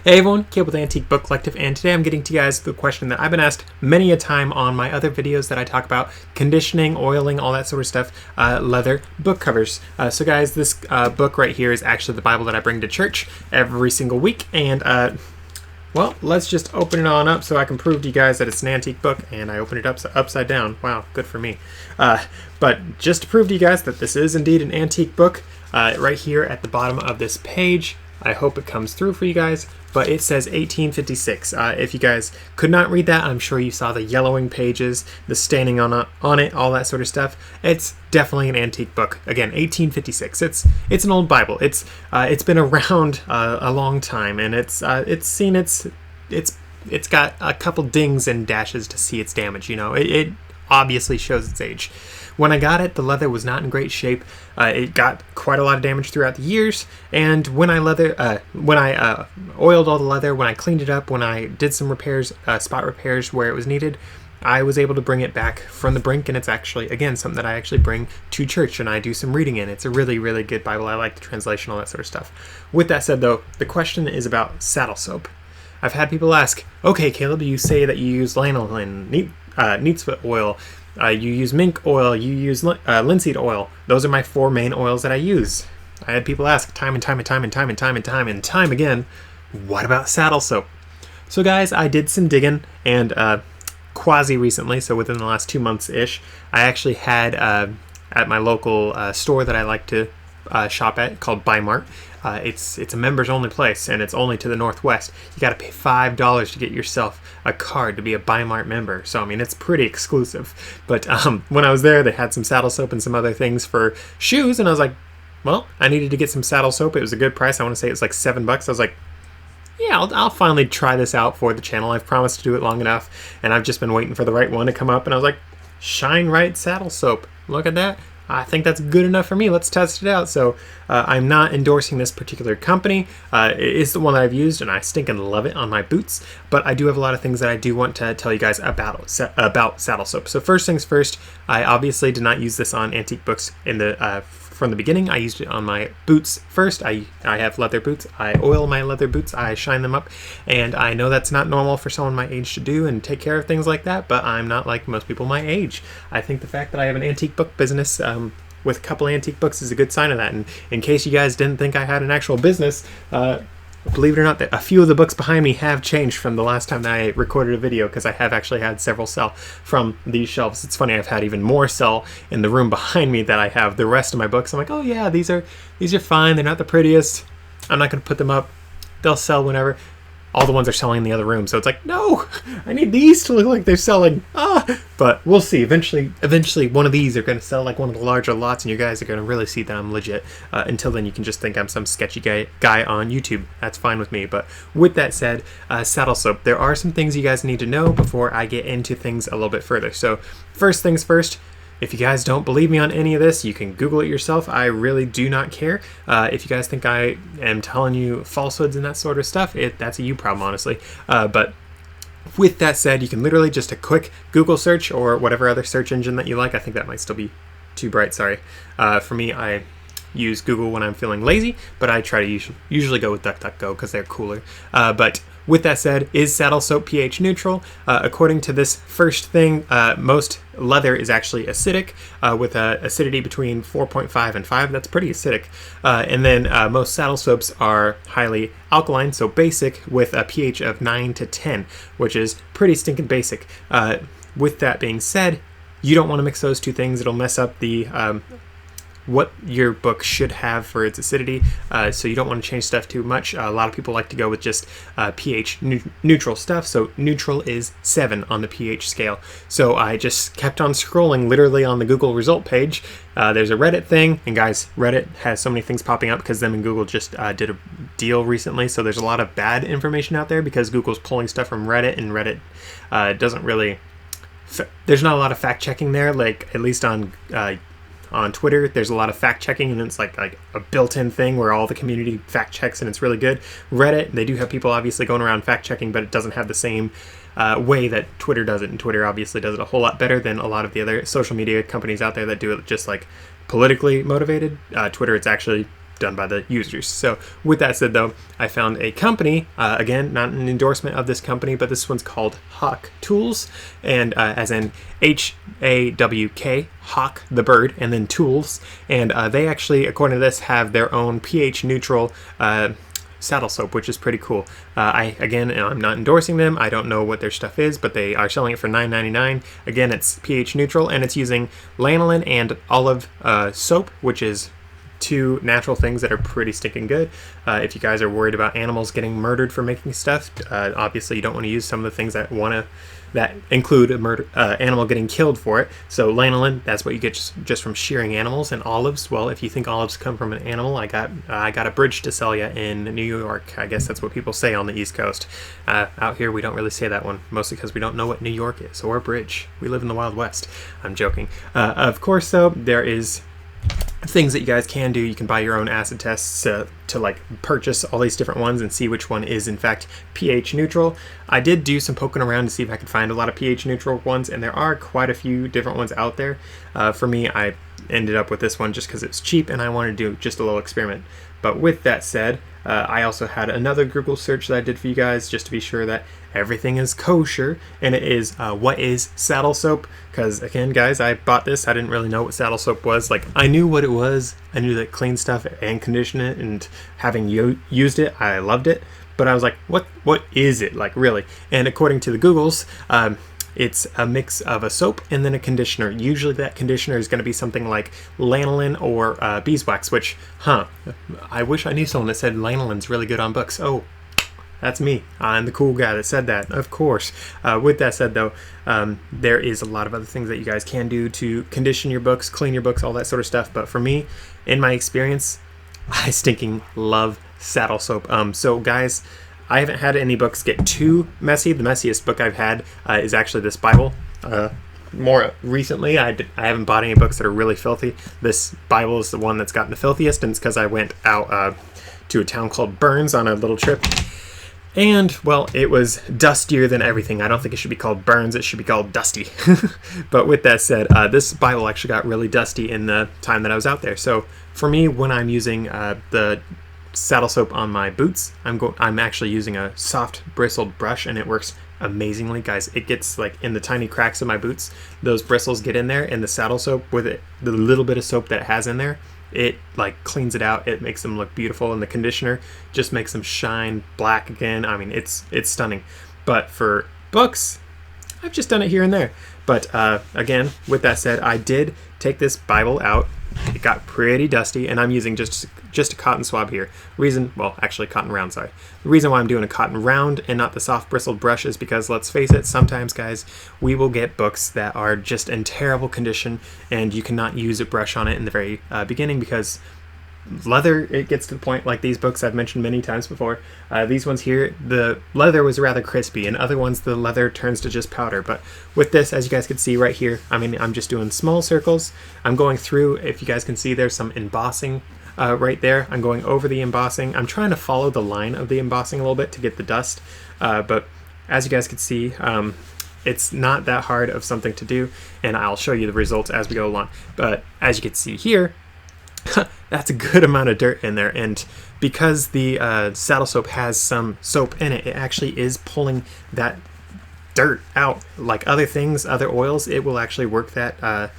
Hey everyone, Caleb with Antique Book Collective, and today I'm getting to you guys the question that I've been asked many a time on my other videos that I talk about conditioning, oiling, all that sort of stuff, leather book covers. So guys, this book right here is actually the Bible that I bring to church every single week, and well, let's just open it on up so I can prove to you guys that it's an antique book, and I opened it upside down. Wow, good for me. But just to prove to you guys that this is indeed an antique book, right here at the bottom of this page, I hope it comes through for you guys, but it says 1856. If you guys could not read that, I'm sure you saw the yellowing pages, the staining on it, all that sort of stuff. It's definitely an antique book. Again, 1856. It's an old Bible. It's been around a long time, and it's got a couple dings and dashes to see its damage. You know, it obviously shows its age. When I got it, the leather was not in great shape. It got quite a lot of damage throughout the years, and when I oiled all the leather, when I cleaned it up, when I did some repairs, spot repairs where it was needed, I was able to bring it back from the brink, and it's actually, again, something that I actually bring to church and I do some reading in. It's a really, really good Bible. I like the translation, all that sort of stuff. With that said, though, the question is about saddle soap. I've had people ask, okay, Caleb, you say that you use lanolin, neatsfoot oil, you use mink oil, you use linseed oil. Those are my 4 main oils that I use. I had people ask time and time again, what about saddle soap? So guys, I did some digging, and quasi recently, so within the last 2 months-ish, I actually had at my local store that I like to shop at, called Bi-Mart. It's a members only place, and it's only to the northwest. You got to pay $5 to get yourself a card to be a Bi-Mart member. So I mean, it's pretty exclusive. But when I was there, they had some saddle soap and some other things for shoes, and I was like, well, I needed to get some saddle soap. It was a good price. I want to say it was like $7. I was like, yeah, I'll finally try this out for the channel. I've promised to do it long enough, and I've just been waiting for the right one to come up, and I was like, Shine Right saddle soap. Look at that. I think that's good enough for me. Let's test it out. So I'm not endorsing this particular company. It is the one that I've used, and I stinking love it on my boots. But I do have a lot of things that I do want to tell you guys about saddle soap. So first things first, I obviously did not use this on antique books from the beginning. I used it on my boots first. I have leather boots. I oil my leather boots. I shine them up. And I know that's not normal for someone my age to do and take care of things like that, but I'm not like most people my age. I think the fact that I have an antique book business with a couple antique books is a good sign of that. And in case you guys didn't think I had an actual business, believe it or not, a few of the books behind me have changed from the last time that I recorded a video, because I have actually had several sell from these shelves. It's funny, I've had even more sell in the room behind me that I have the rest of my books. I'm like, oh yeah, these are fine. They're not the prettiest. I'm not going to put them up. They'll sell whenever. All the ones are selling in the other room, so it's like, no, I need these to look like they're selling. But we'll see. Eventually, one of these are going to sell like one of the larger lots, and you guys are going to really see that I'm legit. Until then, you can just think I'm some sketchy guy on YouTube. That's fine with me. But with that said, saddle soap. There are some things you guys need to know before I get into things a little bit further. So first things first. If you guys don't believe me on any of this, you can Google it yourself. I really do not care. If you guys think I am telling you falsehoods and that sort of stuff, that's a you problem, honestly. But with that said, you can literally just a quick Google search or whatever other search engine that you like. I think that might still be too bright, sorry. For me, I use Google when I'm feeling lazy, but I try to usually go with DuckDuckGo because they're cooler. But with that said, is saddle soap pH neutral? According to this first thing, most leather is actually acidic, with an acidity between 4.5 and 5. That's pretty acidic. And then most saddle soaps are highly alkaline, so basic, with a pH of 9 to 10, which is pretty stinking basic. With that being said, you don't want to mix those two things. It'll mess up the what your book should have for its acidity, so you don't want to change stuff too much. A lot of people like to go with just pH neutral stuff, so neutral is 7 on the pH scale. So I just kept on scrolling literally on the Google result page. There's a Reddit thing, and guys, Reddit has so many things popping up because them and Google just did a deal recently, so there's a lot of bad information out there because Google's pulling stuff from Reddit, and Reddit doesn't really... There's not a lot of fact-checking there, like at least on Twitter, there's a lot of fact checking, and it's like a built-in thing where all the community fact checks, and it's really good. Reddit, they do have people obviously going around fact checking, but it doesn't have the same way that Twitter does it, and Twitter obviously does it a whole lot better than a lot of the other social media companies out there that do it just like politically motivated. Twitter, it's actually done by the users. So with that said though, I found a company, again, not an endorsement of this company, but this one's called Hawk Tools, and as in Hawk, Hawk the bird, and then tools. And they actually, according to this, have their own pH neutral saddle soap, which is pretty cool. I'm not endorsing them. I don't know what their stuff is, but they are selling it for $9.99. Again, it's pH neutral, and it's using lanolin and olive soap, which is two natural things that are pretty stinking good. If you guys are worried about animals getting murdered for making stuff, obviously you don't want to use some of the things that include a animal getting killed for it. So lanolin, that's what you get just from shearing animals. And olives, well, if you think olives come from an animal, I got a bridge to sell you in New York. I guess that's what people say on the East Coast. Out here, we don't really say that one, mostly because we don't know what New York is or a bridge. We live in the Wild West. I'm joking. Of course, though, there is things that you guys can do. You can buy your own acid tests to like purchase all these different ones and see which one is in fact pH neutral. I did do some poking around to see if I could find a lot of pH neutral ones, and there are quite a few different ones out there. For me, I ended up with this one just because it's cheap and I wanted to do just a little experiment. But with that said, I also had another Google search that I did for you guys just to be sure that everything is kosher, and it is what is saddle soap? Because again, guys, I bought this. I didn't really know what saddle soap was. Like, I knew what it was. I knew that it cleaned stuff and conditioned it, and having used it, I loved it. But I was like, what is it, like, really? And according to the Googles, it's a mix of a soap and then a conditioner. Usually that conditioner is going to be something like lanolin or beeswax, which, I wish I knew someone that said lanolin's really good on books. Oh, that's me. I'm the cool guy that said that, of course. With that said, though, there is a lot of other things that you guys can do to condition your books, clean your books, all that sort of stuff. But for me, in my experience, I stinking love saddle soap. So guys, I haven't had any books get too messy. The messiest book I've had is actually this Bible. More recently, I haven't bought any books that are really filthy. This Bible is the one that's gotten the filthiest, and it's because I went out to a town called Burns on a little trip. And, well, it was dustier than everything. I don't think it should be called Burns. It should be called Dusty. But with that said, this Bible actually got really dusty in the time that I was out there. So for me, when I'm using the saddle soap on my boots, I'm actually using a soft bristled brush, and it works amazingly, guys. It gets like in the tiny cracks of my boots, those bristles get in there, and the saddle soap with it, the little bit of soap that it has in there, it like cleans it out. It makes them look beautiful, and the conditioner just makes them shine black again. I mean, it's stunning. But for books, I've just done it here and there. But again, with that said, I did take this Bible out. It got pretty dusty, and I'm using just a cotton swab here. Cotton round, sorry. The reason why I'm doing a cotton round and not the soft bristled brush is because, let's face it, sometimes, guys, we will get books that are just in terrible condition, and you cannot use a brush on it in the very beginning because leather, it gets to the point, like these books I've mentioned many times before, these ones here, the leather was rather crispy, and other ones the leather turns to just powder. But with this, as you guys can see right here, I mean, I'm just doing small circles. I'm going through, if you guys can see, there's some embossing right there. I'm going over the embossing. I'm trying to follow the line of the embossing a little bit to get the dust, but as you guys can see, it's not that hard of something to do, and I'll show you the results as we go along. But as you can see here, that's a good amount of dirt in there, and because the saddle soap has some soap in it, it actually is pulling that dirt out. Like other things, other oils, it will actually work that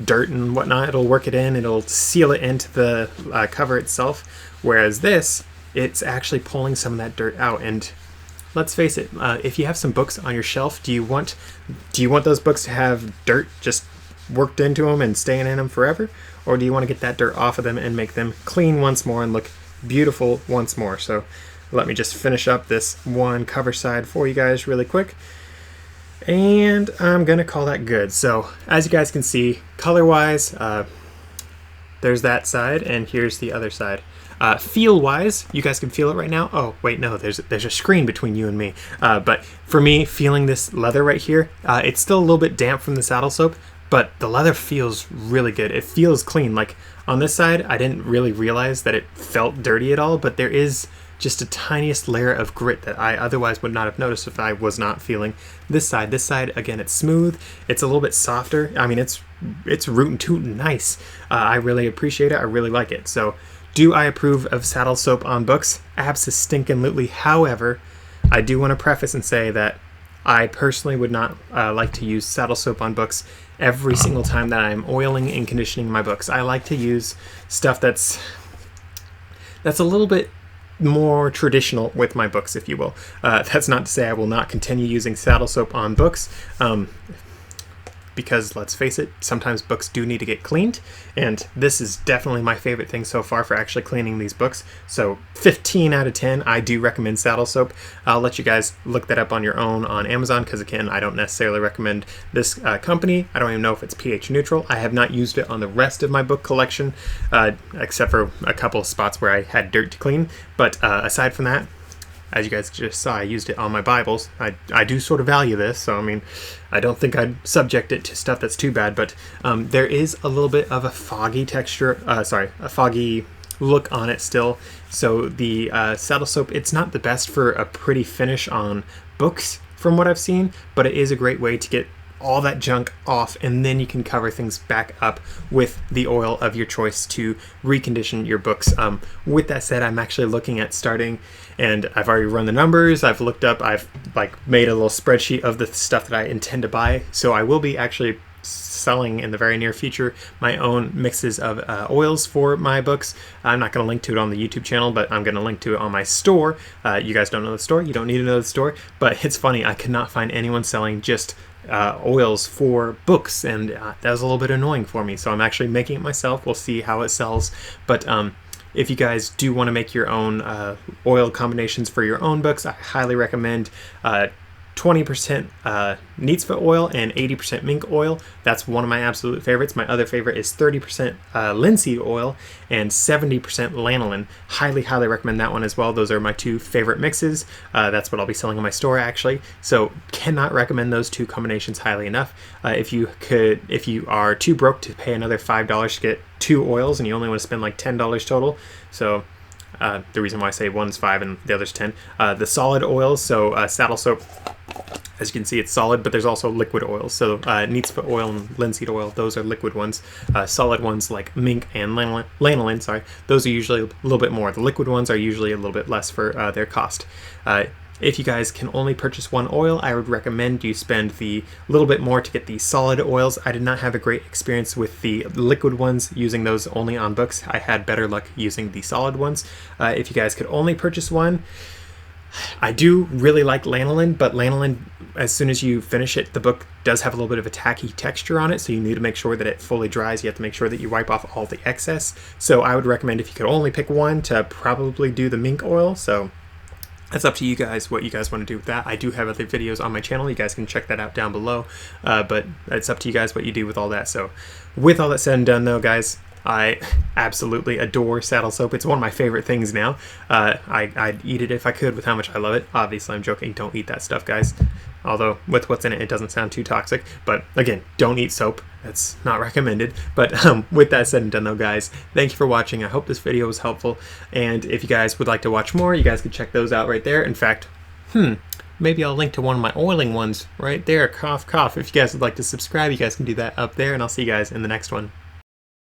dirt and whatnot. It'll work it in, it'll seal it into the cover itself, whereas this, it's actually pulling some of that dirt out. And let's face it, if you have some books on your shelf, do you want those books to have dirt just worked into them and staying in them forever? Or do you want to get that dirt off of them and make them clean once more and look beautiful once more? So let me just finish up this one cover side for you guys really quick. And I'm going to call that good. So as you guys can see, color-wise, there's that side, and here's the other side. Feel-wise, you guys can feel it right now. Oh, wait, no, there's a screen between you and me. But for me, feeling this leather right here, it's still a little bit damp from the saddle soap, but the leather feels really good. It feels clean. Like on this side, I didn't really realize that it felt dirty at all, but there is just a tiniest layer of grit that I otherwise would not have noticed if I was not feeling this side. This side, again, it's smooth. It's a little bit softer. I mean, it's rootin' tootin' nice. I really appreciate it. I really like it. So Do I approve of saddle soap on books? Abso-stinkin-lutely. However, I do want to preface and say that I personally would not like to use saddle soap on books every single time that I'm oiling and conditioning my books. I like to use stuff that's a little bit more traditional with my books, if you will. That's not to say I will not continue using saddle soap on books, because let's face it, sometimes books do need to get cleaned, and this is definitely my favorite thing so far for actually cleaning these books. So 15 out of 10, I do recommend saddle soap. I'll let you guys look that up on your own on Amazon, because again, I don't necessarily recommend this company. I don't even know if it's pH neutral. I have not used it on the rest of my book collection, except for a couple of spots where I had dirt to clean. But aside from that, as you guys just saw, I used it on my Bibles. I do sort of value this, so I mean, I don't think I'd subject it to stuff that's too bad, but there is a little bit of a foggy texture, a foggy look on it still. So the saddle soap, it's not the best for a pretty finish on books from what I've seen, but it is a great way to get all that junk off, and then you can cover things back up with the oil of your choice to recondition your books. With that said, I'm actually looking at starting, and I've already run the numbers, I've looked up, I've made a little spreadsheet of the stuff that I intend to buy. So I will be actually selling in the very near future my own mixes of oils for my books. I'm not going to link to it on the YouTube channel, but I'm going to link to it on my store. You guys don't know the store, you don't need to know the store, but it's funny, I could not find anyone selling just oils for books, and that was a little bit annoying for me, so I'm actually making it myself. We'll see how it sells, but if you guys do want to make your own oil combinations for your own books, I highly recommend 20% neat's foot oil and 80% mink oil. That's one of my absolute favorites. My other favorite is 30% linseed oil and 70% lanolin. Highly recommend that one as well. Those are my two favorite mixes. That's what I'll be selling in my store, actually. So cannot recommend those two combinations highly enough. If you are too broke to pay another $5 to get two oils and you only want to spend like $10 total, so the reason why I say one's 5 and the other's 10. The solid oils, so saddle soap, as you can see, it's solid, but there's also liquid oils. So neat's foot oil and linseed oil, those are liquid ones. Solid ones like mink and lanolin, those are usually a little bit more. The liquid ones are usually a little bit less for their cost. If you guys can only purchase one oil, I would recommend you spend the little bit more to get the solid oils. I did not have a great experience with the liquid ones, using those only on books. I had better luck using the solid ones. If you guys could only purchase one, I do really like lanolin, but lanolin, as soon as you finish it, the book does have a little bit of a tacky texture on it, so you need to make sure that it fully dries. You have to make sure that you wipe off all the excess. So I would recommend, if you could only pick one, to probably do the mink oil. So that's up to you guys, what you guys want to do with that. I do have other videos on my channel. You guys can check that out down below. But it's up to you guys what you do with all that. So with all that said and done, though, guys, I absolutely adore saddle soap. It's one of my favorite things now. I'd eat it if I could, with how much I love it. Obviously, I'm joking. Don't eat that stuff, guys. Although, with what's in it, it doesn't sound too toxic. But again, don't eat soap. That's not recommended. But with that said and done, though, guys, thank you for watching. I hope this video was helpful. And if you guys would like to watch more, you guys can check those out right there. In fact, maybe I'll link to one of my oiling ones right there. Cough, cough. If you guys would like to subscribe, you guys can do that up there. And I'll see you guys in the next one.